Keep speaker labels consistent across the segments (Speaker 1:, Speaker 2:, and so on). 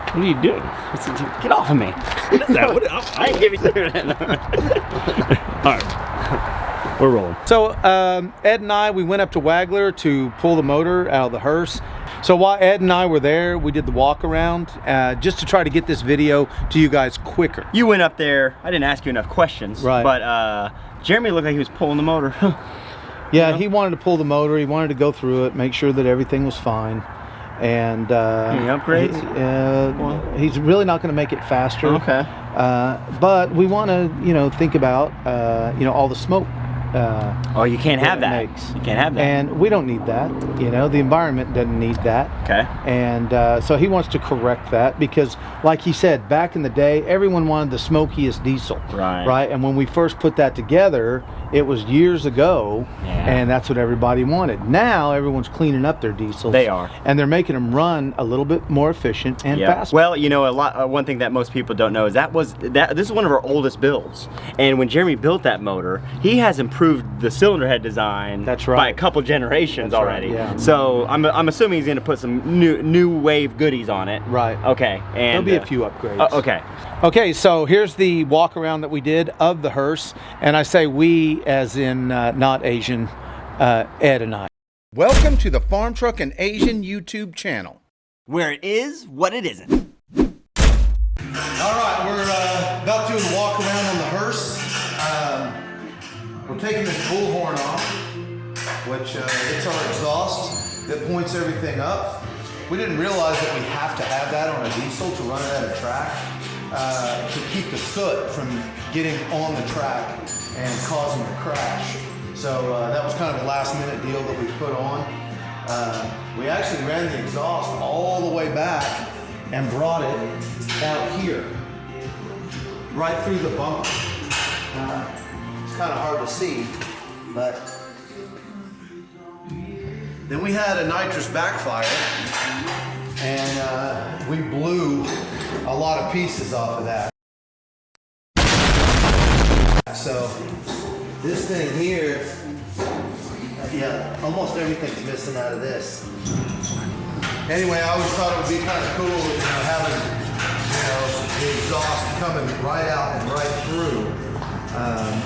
Speaker 1: What are you doing? Get off of me. What is that? I ain't giving you that. All right. We're rolling.
Speaker 2: So Ed and I, we went up to Wagler to pull the motor out of the hearse. So while Ed and I were there, we did the walk around just to try to get this video to you guys quicker.
Speaker 1: You went up there. I didn't ask you enough questions.
Speaker 2: Right.
Speaker 1: But Jeremy looked like he was pulling the motor.
Speaker 2: Yeah, he wanted to pull the motor. He wanted to go through it, make sure that everything was fine. And
Speaker 1: any upgrades?
Speaker 2: He's really not going to make it faster.
Speaker 1: Okay.
Speaker 2: But we want to, think about, all the smoke.
Speaker 1: Oh, you can't have that. You can't have that.
Speaker 2: And we don't need that. The environment doesn't need that.
Speaker 1: Okay.
Speaker 2: And so he wants to correct that because, like he said, back in the day, everyone wanted the smokiest diesel.
Speaker 1: Right.
Speaker 2: Right. And when we first put that together, it was years ago, and that's what everybody wanted. Now everyone's cleaning up their diesels.
Speaker 1: They are,
Speaker 2: and they're making them run a little bit more efficient and faster.
Speaker 1: Well, one thing that most people don't know is this is one of our oldest builds. And when Jeremy built that motor, he has improved the cylinder head design.
Speaker 2: That's right.
Speaker 1: By a couple generations already.
Speaker 2: Right, yeah.
Speaker 1: So I'm assuming he's going to put some new wave goodies on it.
Speaker 2: Right.
Speaker 1: Okay. And
Speaker 2: there'll be a few upgrades.
Speaker 1: Okay.
Speaker 2: Okay, so here's the walk around that we did of the hearse, and I say we as in not Asian, Ed and I. Welcome to the Farm Truck and AZN YouTube channel,
Speaker 1: where it is what it isn't.
Speaker 2: All right, we're about doing the walk around on the hearse. We're taking this bullhorn off, which it's our exhaust that points everything up. We didn't realize that we have to have that on a diesel to run it at a track. To keep the soot from getting on the track and causing a crash. So that was kind of a last minute deal that we put on. We actually ran the exhaust all the way back and brought it out here, right through the bumper. It's kind of hard to see, but then we had a nitrous backfire and we blew a lot of pieces off of that. So this thing here, almost everything's missing out of this. Anyway, I always thought it would be kind of cool, having the exhaust coming right out and right through,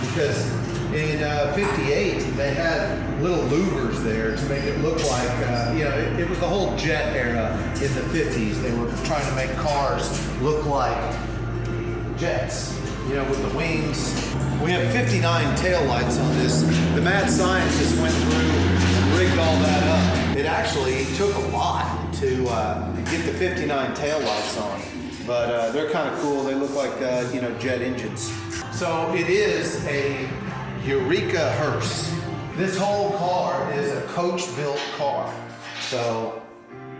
Speaker 2: because in 58 they had little louvers there to make it look like it was the whole jet era in the 50s. They were trying to make cars look like jets, with the wings. We have 59 taillights on this. The mad scientist went through and rigged all that up. It actually took a lot to get the 59 taillights on, but they're kind of cool. They look like jet engines. So it is a Eureka hearse. This whole car is a coach-built car. So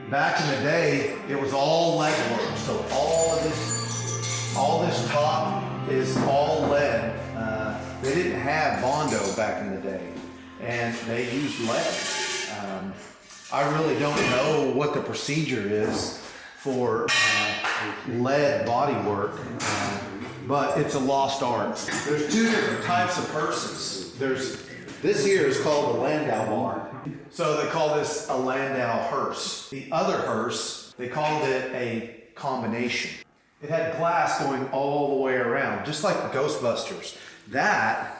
Speaker 2: back in the day, it was all lead work. So all this top is all lead. They didn't have Bondo back in the day, and they used lead. I really don't know what the procedure is for lead body work. But it's a lost art. There's two different types of hearses. This here is called the Landau bar. So they call this a Landau hearse. The other hearse, they called it a combination. It had glass going all the way around, just like the Ghostbusters. That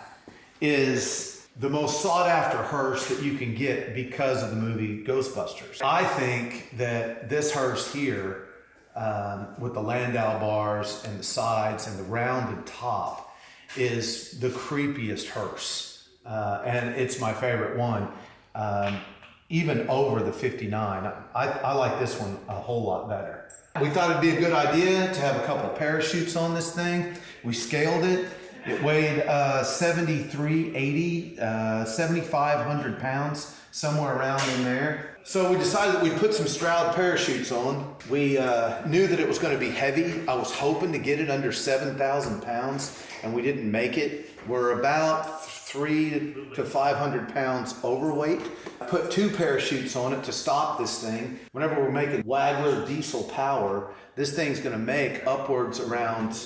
Speaker 2: is the most sought after hearse that you can get because of the movie Ghostbusters. I think that this hearse here, with the Landau bars and the sides and the rounded top, is the creepiest hearse, and it's my favorite one, even over the 59. I like this one a whole lot better. We thought it'd be a good idea to have a couple of parachutes on this thing. We scaled it. It weighed 7,380, 7,500 pounds, somewhere around in there. So we decided that we'd put some Stroud parachutes on. We knew that it was going to be heavy. I was hoping to get it under 7,000 pounds, and we didn't make it. We're about 300 to 500 pounds overweight. I put 2 parachutes on it to stop this thing. Whenever we're making Wagler diesel power, this thing's going to make upwards around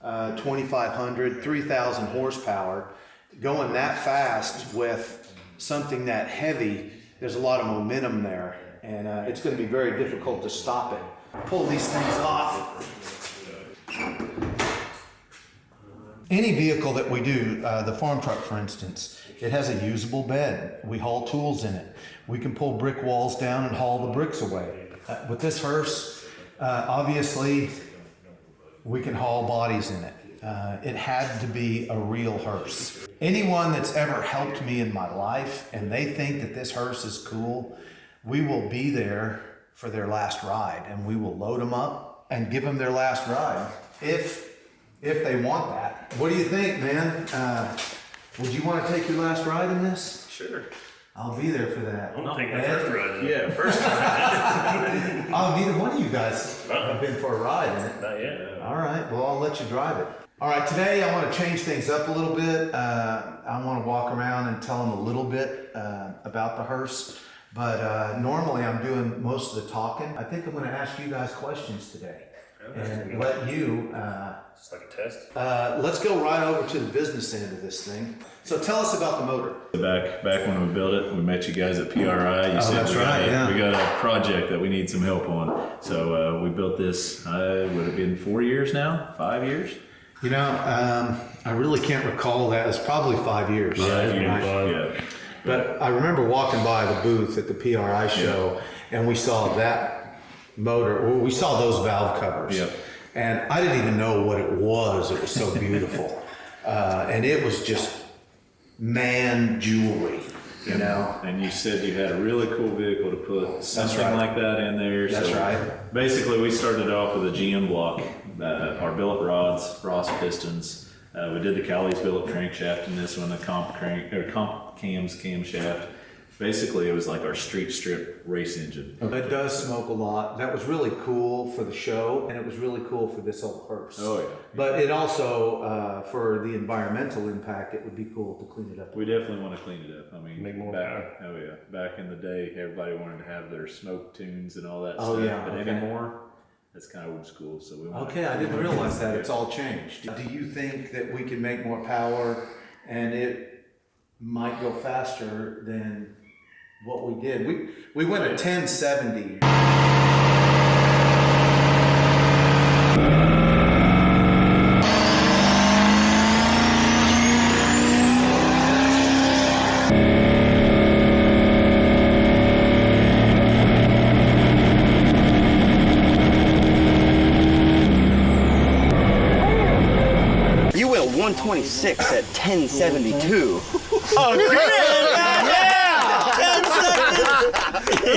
Speaker 2: 2,500, 3,000 horsepower. Going that fast with something that heavy, there's a lot of momentum there, and it's going to be very difficult to stop it. Pull these things off. Any vehicle that we do, the farm truck for instance, it has a usable bed. We haul tools in it. We can pull brick walls down and haul the bricks away. With this hearse, obviously, we can haul bodies in it. It had to be a real hearse. Anyone that's ever helped me in my life and they think that this hearse is cool, we will be there for their last ride, and we will load them up and give them their last ride if they want that. What do you think, man? Would you want to take your last ride in this?
Speaker 3: Sure.
Speaker 2: I'll be there for that.
Speaker 3: I'll take the first ride. Yeah, first ride.
Speaker 2: Oh, neither one of you guys have been for a ride in it.
Speaker 3: Not yet.
Speaker 2: All right, well, I'll let you drive it. All right, today I want to change things up a little bit. I want to walk around and tell them a little bit about the hearse, but normally I'm doing most of the talking. I think I'm going to ask you guys questions today and let you...
Speaker 3: It's like a test.
Speaker 2: let's go right over to the business end of this thing. So tell us about the motor.
Speaker 4: Back when we built it, we met you guys at PRI. You said
Speaker 2: that's
Speaker 4: we
Speaker 2: right, yeah.
Speaker 4: We got a project that we need some help on. So we built this, would it been 4 years now? 5 years?
Speaker 2: You know, I really can't recall that. It's probably 5 years.
Speaker 4: Yeah.
Speaker 2: But I remember walking by the booth at the PRI show, and we saw that motor, or we saw those valve covers.
Speaker 4: Yep.
Speaker 2: And I didn't even know what it was. It was so beautiful. And it was just man jewelry, you know?
Speaker 4: And you said you had a really cool vehicle to put something
Speaker 2: right.
Speaker 4: like that in there.
Speaker 2: That's
Speaker 4: so
Speaker 2: right.
Speaker 4: Basically, we started off with a GM block, our billet rods, Ross pistons. We did the Cowley's billet crankshaft in this one, the comp cams camshaft. Basically, it was like our street strip race engine.
Speaker 2: It does smoke a lot. That was really cool for the show, and it was really cool for this old hearse.
Speaker 4: Oh, yeah.
Speaker 2: But it also, for the environmental impact, it would be cool to clean it up.
Speaker 4: We definitely want to clean it up. I mean,
Speaker 3: Make more
Speaker 4: back, oh yeah, back in the day, everybody wanted to have their smoke tunes and all that
Speaker 2: Oh,
Speaker 4: stuff.
Speaker 2: yeah,
Speaker 4: But
Speaker 2: okay.
Speaker 4: anymore, that's kind of old school. So we want
Speaker 2: Okay, I didn't realize that. It's all changed. Do you think that we can make more power and it might go faster than what we did? We went a 1070.
Speaker 1: You went 126 at 1072. Oh,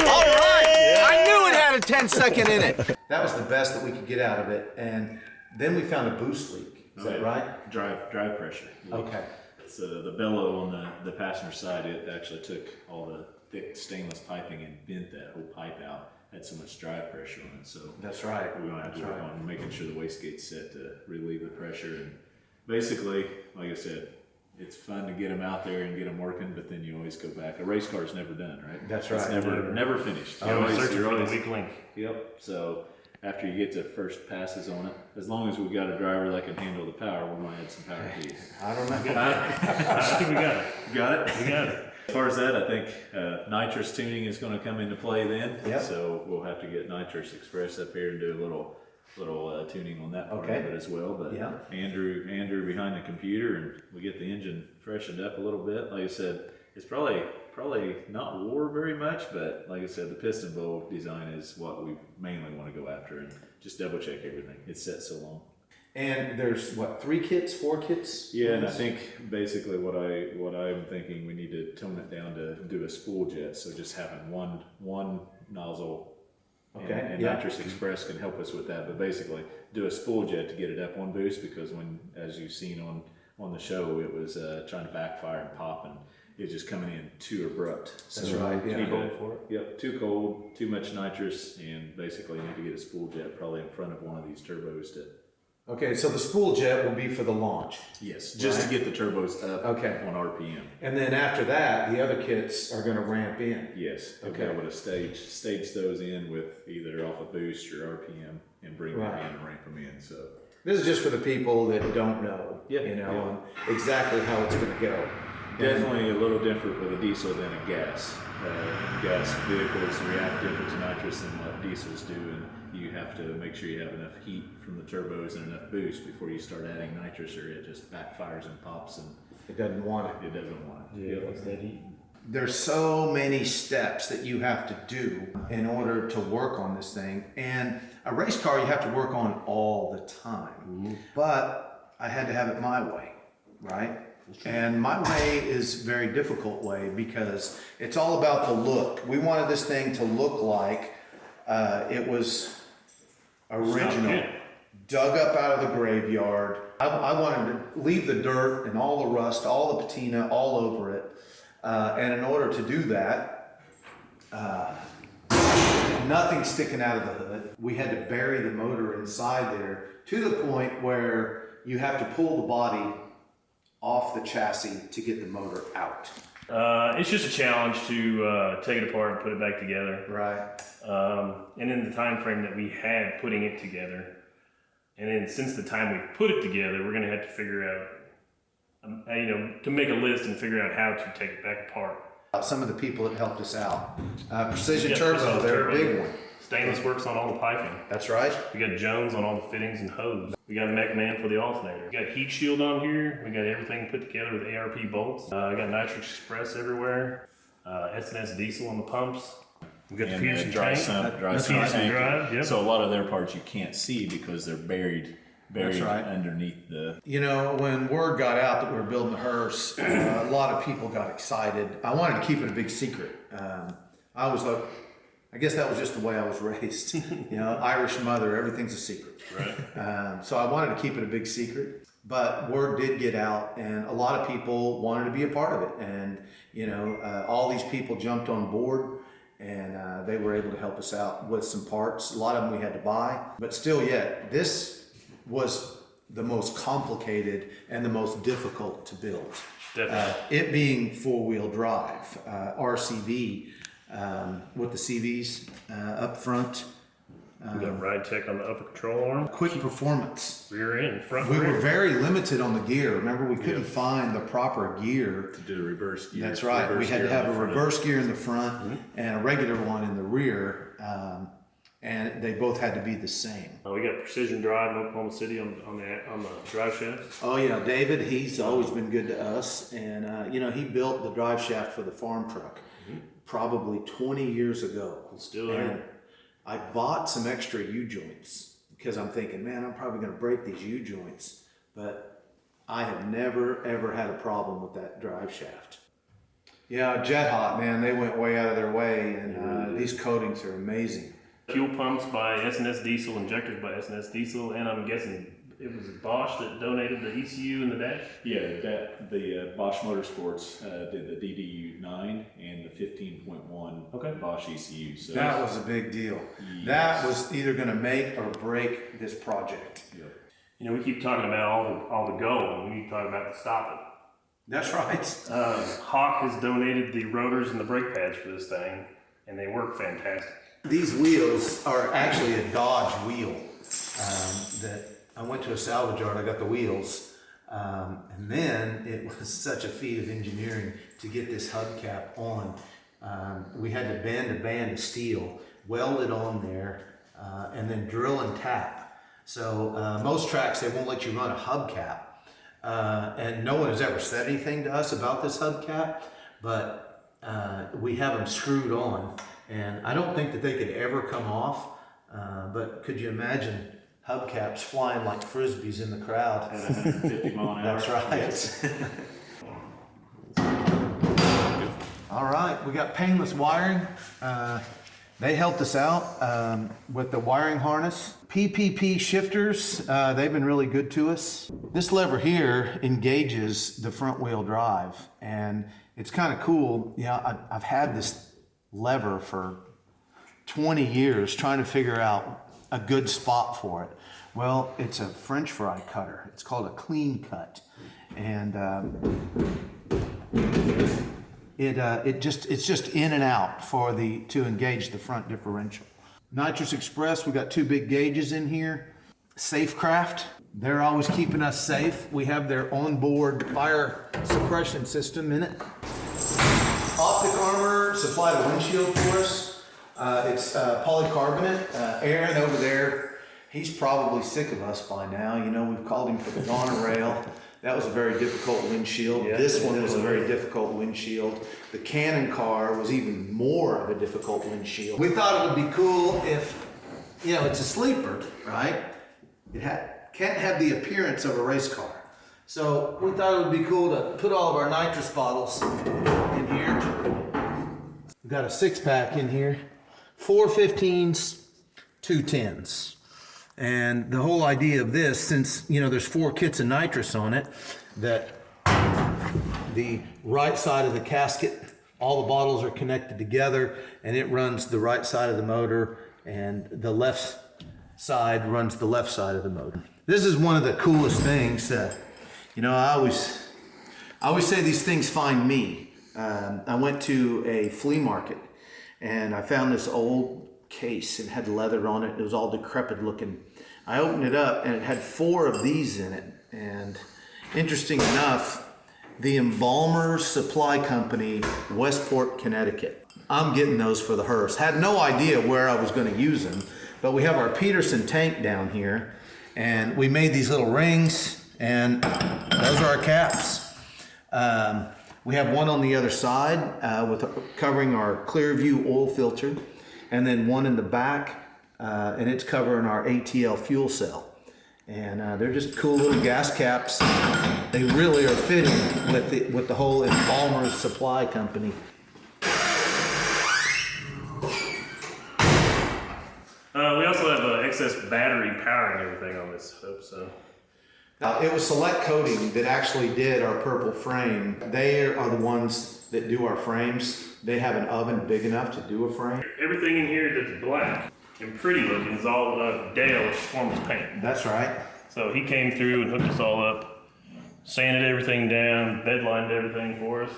Speaker 2: All right, I knew it had a 10-second in it. That was the best that we could get out of it. And then we found a boost leak. Is that right?
Speaker 4: Drive pressure.
Speaker 2: Okay.
Speaker 4: It's the bellow on the passenger side. It actually took all the thick stainless piping and bent that whole pipe out. Had so much drive pressure on it. So
Speaker 2: That's right.
Speaker 4: we're gonna have to
Speaker 2: That's
Speaker 4: work
Speaker 2: right.
Speaker 4: on making sure the wastegate's set to relieve the pressure. And basically, like I said, it's fun to get them out there and get them working, but then you always go back. A race car's never done, right?
Speaker 2: That's
Speaker 4: It's
Speaker 2: right.
Speaker 4: never finished.
Speaker 3: You're searching
Speaker 4: you're
Speaker 3: for the
Speaker 4: always-
Speaker 3: weak link.
Speaker 4: Yep. So after you get to first passes on it, as long as we've got a driver that can handle the power, we're gonna add some power to you.
Speaker 2: I don't know.
Speaker 3: I think we got it.
Speaker 4: Got it?
Speaker 3: We got it.
Speaker 4: As far as that, I think nitrous tuning is going to come into play then.
Speaker 2: Yep.
Speaker 4: So we'll have to get Nitrous Express up here and do a little tuning on that part
Speaker 2: Okay.
Speaker 4: of it as well. But
Speaker 2: Yeah.
Speaker 4: Andrew behind the computer, and we get the engine freshened up a little bit. Like I said, it's probably not wore very much, but like I said, the piston bowl design is what we mainly want to go after, and just double check everything. It's set so long.
Speaker 2: And there's what, 3 kits, 4 kits?
Speaker 4: Yeah, and I think basically what I'm thinking, we need to tone it down to do a spool jet. So just having one nozzle,
Speaker 2: Okay,
Speaker 4: and
Speaker 2: yeah.
Speaker 4: Nitrous Express can help us with that. But basically, do a spool jet to get it up one boost, because when, as you've seen on the show, it was trying to backfire and pop, and it's just coming in too abrupt.
Speaker 2: That's right, yeah.
Speaker 4: Too
Speaker 2: Too
Speaker 3: cold for it.
Speaker 4: Yep, too cold, too much nitrous, and basically you need to get a spool jet probably in front of one of these turbos to.
Speaker 2: Okay, so the spool jet will be for the launch.
Speaker 4: Yes, just
Speaker 2: Right.
Speaker 4: to get the turbos up
Speaker 2: Okay.
Speaker 4: on RPM.
Speaker 2: And then after that, the other kits are going to ramp in.
Speaker 4: Yes, they'll be
Speaker 2: Okay.
Speaker 4: able to stage those in with either off a boost or RPM and bring them
Speaker 2: Right.
Speaker 4: in and ramp them in. So
Speaker 2: This is just for the people that don't know,
Speaker 4: Yeah,
Speaker 2: you know,
Speaker 4: yeah.
Speaker 2: and exactly how it's going to go.
Speaker 4: Definitely a little different with a diesel than a gas. Gas vehicles react different to nitrous than what diesels do, and you have to make sure you have enough heat from the turbos and enough boost before you start adding nitrous, or it just backfires and pops, and
Speaker 2: It doesn't want it.
Speaker 4: it doesn't want it.
Speaker 5: Yeah, what's that heat?
Speaker 2: There's so many steps that you have to do in order to work on this thing. And a race car you have to work on all the time. But I had to have it my way, right? And my way is a very difficult way because it's all about the look. We wanted this thing to look like it was original, dug up out of the graveyard. I wanted to leave the dirt and all the rust, all the patina all over it. And in order to do that, nothing sticking out of the hood. We had to bury the motor inside there to the point where you have to pull the body off the chassis to get the motor out.
Speaker 5: It's just a challenge to take it apart and put it back together.
Speaker 2: Right.
Speaker 5: And in the time frame that we had putting it together, and then since the time we put it together, we're going to have to figure out, to make a list and figure out how to take it back apart.
Speaker 2: Some of the people that helped us out. Precision
Speaker 5: Yeah,
Speaker 2: Turbo,
Speaker 5: Precision
Speaker 2: they're a
Speaker 5: Turbo.
Speaker 2: big one.
Speaker 5: Stainless works on all the piping.
Speaker 2: That's right.
Speaker 5: We got Jones on all the fittings and hose. We got McMahon for the alternator. We got heat shield on here. We got everything put together with ARP bolts. I got Nitrous Express everywhere. S&S diesel on the pumps. We got the
Speaker 4: And
Speaker 5: Peterson
Speaker 4: dry
Speaker 5: tank.
Speaker 4: sump, dry
Speaker 5: That's
Speaker 4: sump
Speaker 5: Peterson
Speaker 4: tank.
Speaker 5: drive, yep.
Speaker 4: So a lot of their parts you can't see because they're buried
Speaker 2: That's right.
Speaker 4: underneath the.
Speaker 2: You know, when word got out that we were building the HEARSE, a lot of people got excited. I wanted to keep it a big secret. I was like, I guess that was just the way I was raised. Irish mother, everything's a secret.
Speaker 5: Right.
Speaker 2: So I wanted to keep it a big secret. But word did get out, and a lot of people wanted to be a part of it. And, all these people jumped on board, and they were able to help us out with some parts. A lot of them we had to buy. But still yet, this was the most complicated and the most difficult to build.
Speaker 5: Definitely.
Speaker 2: It being four-wheel drive, RCV, with the CVs up front,
Speaker 5: We got Ride Tech on the upper control arm.
Speaker 2: quick performance.
Speaker 5: Rear end, front
Speaker 2: We
Speaker 5: rear.
Speaker 2: were very limited on the gear. Remember, we couldn't find the proper gear.
Speaker 4: To do a reverse gear.
Speaker 2: That's right. We had to have a reverse gear in the front and a regular one in the rear, and they both had to be the same.
Speaker 5: We got Precision Drive in Oklahoma City on the drive shaft.
Speaker 2: Oh yeah, David, he's always been good to us, and he built the drive shaft for the Farmtruck probably 20 years ago.
Speaker 5: It's still there.
Speaker 2: And I bought some extra U-joints because I'm thinking, man, I'm probably going to break these U-joints, but I have never ever had a problem with that drive shaft. Yeah, Jet Hot, man, they went way out of their way, and these coatings are amazing.
Speaker 5: Fuel pumps by S&S Diesel, injectors by S&S Diesel, and I'm guessing it was Bosch that donated the ECU and the dash.
Speaker 4: Yeah, the Bosch Motorsports did the DDU9 and the 15.1 Bosch ECU. So
Speaker 2: That was a big deal.
Speaker 4: Yes.
Speaker 2: That was either going to make or break this project.
Speaker 4: Yep.
Speaker 5: We keep talking about all the going. We need to talk about the stopping.
Speaker 2: That's right.
Speaker 5: Hawk has donated the rotors and the brake pads for this thing, and they work fantastic.
Speaker 2: These wheels are actually a Dodge wheel that I went to a salvage yard. I got the wheels, and then it was such a feat of engineering to get this hubcap on. We had to bend a band of steel, weld it on there, and then drill and tap. So most tracks, they won't let you run a hubcap, and no one has ever said anything to us about this hubcap, but we have them screwed on. And I don't think that they could ever come off, but could you imagine hubcaps flying like frisbees in the crowd?
Speaker 4: At 150 mile an hour.
Speaker 2: That's right. All right, we got painless wiring. They helped us out with the wiring harness. PPP shifters, they've been really good to us. This lever here engages the front wheel drive, and it's kind of cool. I've had this lever for 20 years trying to figure out a good spot for it. Well, it's a French fry cutter. It's called a clean cut, and it's just in and out to engage the front differential. Nitrous Express, we got two big gauges in here. Safecraft. They're always keeping us safe. We have their onboard fire suppression system in it. Optic Armor supplied a windshield for us. It's polycarbonate. Aaron over there, he's probably sick of us by now. You know, we've called him for the Goner rail. That was a very difficult windshield.
Speaker 5: Yeah,
Speaker 2: this one was a very difficult windshield. The Cannon car was even more of a difficult windshield. We thought it would be cool if, you know, it's a sleeper, right? It can't have the appearance of a race car. So we thought it would be cool to put all of our nitrous bottles in here. We've got a 6-pack in here, 4 15s, 2 10s. And the whole idea of this, since, you know, there's 4 kits of nitrous on it, that the right side of the casket, all the bottles are connected together, and it runs the right side of the motor, and the left side runs the left side of the motor. This is one of the coolest things that, you know, I always say these things find me. I went to a flea market, and I found this old case. It had leather on it. It was all decrepit looking. I opened it up and it had 4 of these in it. And interesting enough, the Embalmers Supply Company, Westport, Connecticut. I'm getting those for the hearse. Had no idea where I was going to use them, but we have our Peterson tank down here, and we made these little rings, and those are our caps. We have one on the other side with covering our Clearview oil filter, and then one in the back, and it's covering our ATL fuel cell. And they're just cool little gas caps. They really are fitting with the whole Embalmers Supply Company.
Speaker 5: We also have excess battery powering everything on this hope, so.
Speaker 2: It was Select Coating that actually did our purple frame. They are the ones that do our frames. They have an oven big enough to do a frame.
Speaker 5: Everything in here that's black and pretty looking is all Dale Performance Paint.
Speaker 2: That's right.
Speaker 5: So he came through and hooked us all up, sanded everything down, bedlined everything for us.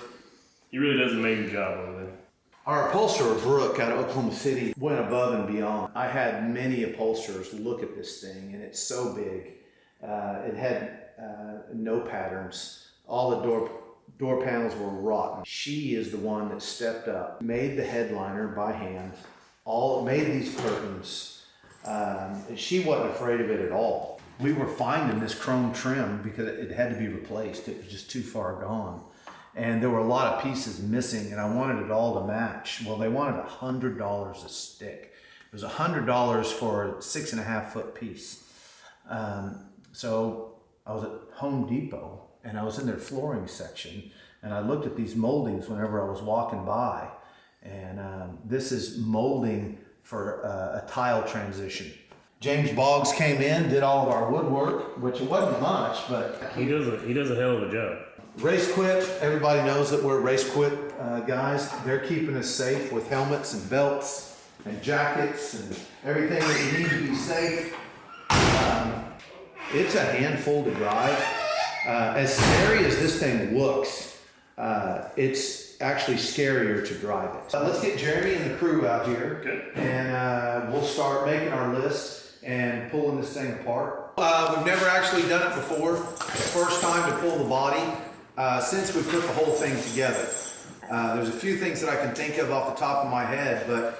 Speaker 5: He really does an amazing job over there.
Speaker 2: Our upholsterer, Brooke, out of Oklahoma City, went above and beyond. I had many upholsterers look at this thing, and it's so big. It had no patterns. All the door panels were rotten. She is the one that stepped up, made the headliner by hand, made these curtains. She wasn't afraid of it at all. We were finding this chrome trim because it had to be replaced. It was just too far gone. And there were a lot of pieces missing, and I wanted it all to match. Well, they wanted $100 a stick. It was $100 for a 6.5 foot piece. So I was at Home Depot, and I was in their flooring section, and I looked at these moldings whenever I was walking by. And this is molding for a tile transition. James Boggs came in, did all of our woodwork, which it wasn't much, but
Speaker 5: He does a hell of a job.
Speaker 2: Race Quit, everybody knows that we're Race Quit guys. They're keeping us safe with helmets and belts and jackets and everything that we need to be safe. It's a handful to drive. As scary as this thing looks, it's actually scarier to drive it. Let's get Jeremy and the crew out here.
Speaker 5: Okay.
Speaker 2: And we'll start making our list and pulling this thing apart. We've never actually done it before. First time to pull the body since we put the whole thing together. There's a few things that I can think of off the top of my head, but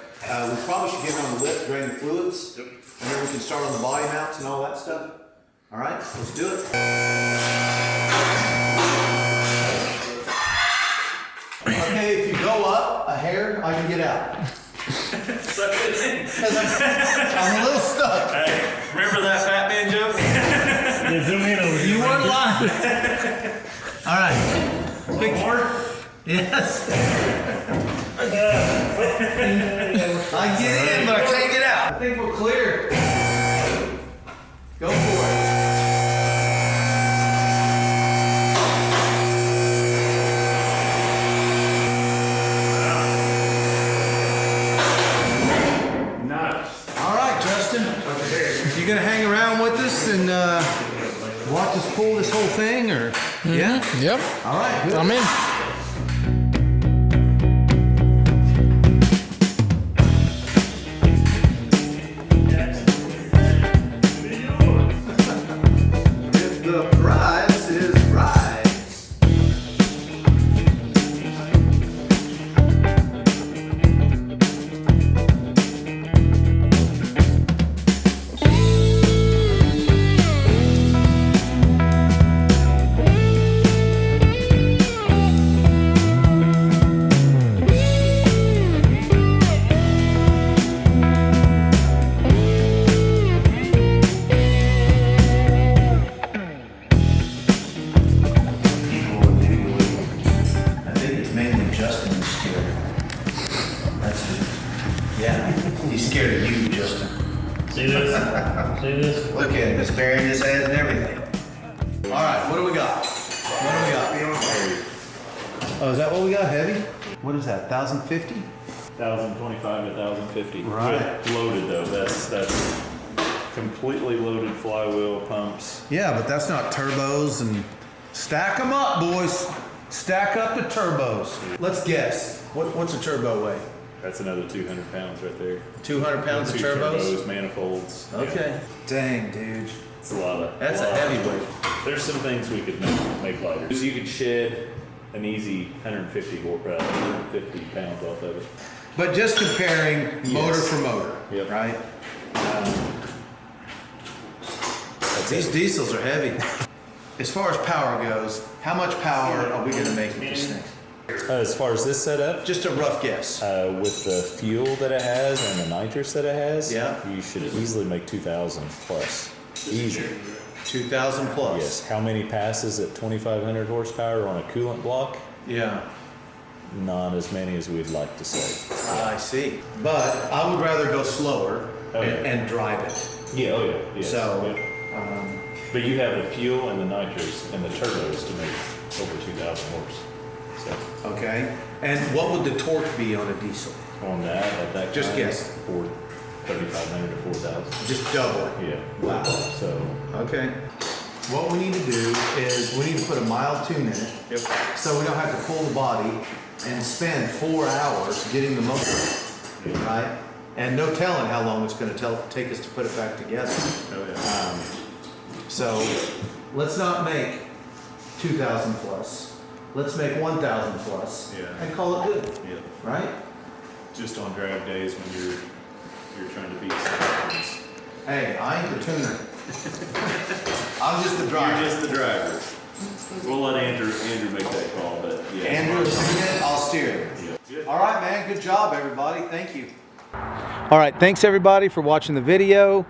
Speaker 2: we probably should get on the lift, drain the fluids, and then we can start on the body mounts and all that stuff. All right, let's do it. Okay, if you go up a hair, I can get out. I'm a little stuck.
Speaker 3: Hey, remember that fat man joke?
Speaker 5: Yeah, zoom in over here.
Speaker 2: You weren't lying. All right. Big more? Yes. I can get in, but I can't get out. I think we're clear. Go for it. You gonna hang around with us and watch us pull this whole thing, or yeah?
Speaker 6: Yep.
Speaker 2: All right, good.
Speaker 6: I'm in.
Speaker 5: See this? See this?
Speaker 2: Look at him, he's burying his head and everything. All right, what do we got? What do we got? Oh, is that what we got? Heavy? What is that? 1,050?
Speaker 4: 1,025 to 1,050.
Speaker 2: Right.
Speaker 4: Loaded though. That's completely loaded flywheel pumps.
Speaker 2: Yeah, but that's not turbos and stack them up, boys. Stack up the turbos. Let's guess. What's a turbo weigh?
Speaker 4: That's another 200 pounds right there.
Speaker 2: 200 pounds of
Speaker 4: Two
Speaker 2: turbos?
Speaker 4: manifolds.
Speaker 2: Okay.
Speaker 4: Yeah.
Speaker 2: Dang, dude.
Speaker 4: It's a lot of.
Speaker 2: That's a
Speaker 4: lot.
Speaker 2: heavyweight.
Speaker 4: There's some things we could make lighter. You could shed an easy 150 pounds off of it.
Speaker 2: But just comparing motor for motor,
Speaker 4: Yep.
Speaker 2: right? These diesels are heavy. As far as power goes, how much power are we going to make with this thing?
Speaker 4: As far as this setup,
Speaker 2: Just a rough guess.
Speaker 4: with the fuel that it has and the nitrous that it has,
Speaker 2: Yeah.
Speaker 4: you should easily make 2,000 plus. Easy.
Speaker 2: 2,000 plus.
Speaker 4: Yes. How many passes at 2,500 horsepower on a coolant block?
Speaker 2: Yeah.
Speaker 4: Not as many as we'd like to say.
Speaker 2: I see. But I would rather go slower
Speaker 4: Okay.
Speaker 2: and drive it.
Speaker 4: Yeah. Oh yeah. Yes.
Speaker 2: So,
Speaker 4: Yep. But you have the fuel and the nitrous and the turbos to make over 2,000 horse. So
Speaker 2: okay. And what would the torque be on a diesel?
Speaker 4: on that, at that
Speaker 2: Just
Speaker 4: kind,
Speaker 2: guess.
Speaker 4: 3,500 to 4,000.
Speaker 2: Just double it.
Speaker 4: Yeah.
Speaker 2: Wow.
Speaker 4: So
Speaker 2: Okay. What we need to do is we need to put a mild tune in it.
Speaker 4: Yep.
Speaker 2: So we don't have to pull the body and spend 4 hours getting the motor, right? And no telling how long it's going to take us to put it back together.
Speaker 4: Oh yeah.
Speaker 2: So let's not make 2,000 plus. Let's make 1,000 plus
Speaker 4: Yeah.
Speaker 2: and call it good,
Speaker 4: Yeah.
Speaker 2: right?
Speaker 4: Just on drag days when you're trying to beat some.
Speaker 2: Hey, I ain't the tuner. I'm just the driver.
Speaker 4: You're just the driver. We'll let Andrew make that call, but yeah.
Speaker 2: Andrew will tune it, I'll steer it.
Speaker 4: Yeah. Good.
Speaker 2: All right, man. Good job, everybody. Thank you. All right. Thanks, everybody, for watching the video.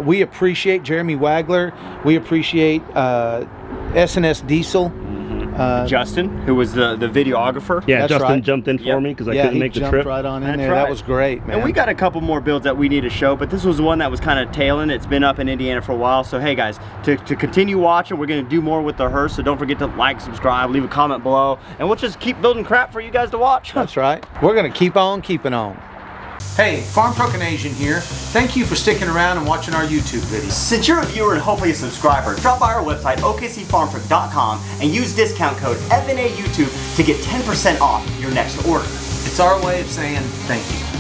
Speaker 2: We appreciate Jeremy Wagler. We appreciate S&S Diesel.
Speaker 1: Justin, who was the videographer.
Speaker 6: Yeah,
Speaker 2: That's
Speaker 6: Justin
Speaker 2: right.
Speaker 6: jumped in for
Speaker 1: Yep.
Speaker 6: me because I
Speaker 2: Yeah,
Speaker 6: couldn't
Speaker 2: he
Speaker 6: make the
Speaker 2: jumped
Speaker 6: trip.
Speaker 2: right on in
Speaker 1: That's
Speaker 2: there.
Speaker 1: right.
Speaker 2: That was great, man.
Speaker 1: And we got a couple more builds that we need to show, but this was the one that was kind of tailing. It's been up in Indiana for a while. So hey guys, to continue watching, we're going to do more with the HEARSE. So don't forget to like, subscribe, leave a comment below, and we'll just keep building crap for you guys to watch.
Speaker 2: That's right. We're going to keep on keeping on. Hey, FarmtruckandAZN here. Thank you for sticking around and watching our YouTube videos.
Speaker 1: Since you're a viewer and hopefully a subscriber, drop by our website, okcfarmtruck.com, and use discount code FNAYouTube to get 10% off your next order.
Speaker 2: It's our way of saying thank you.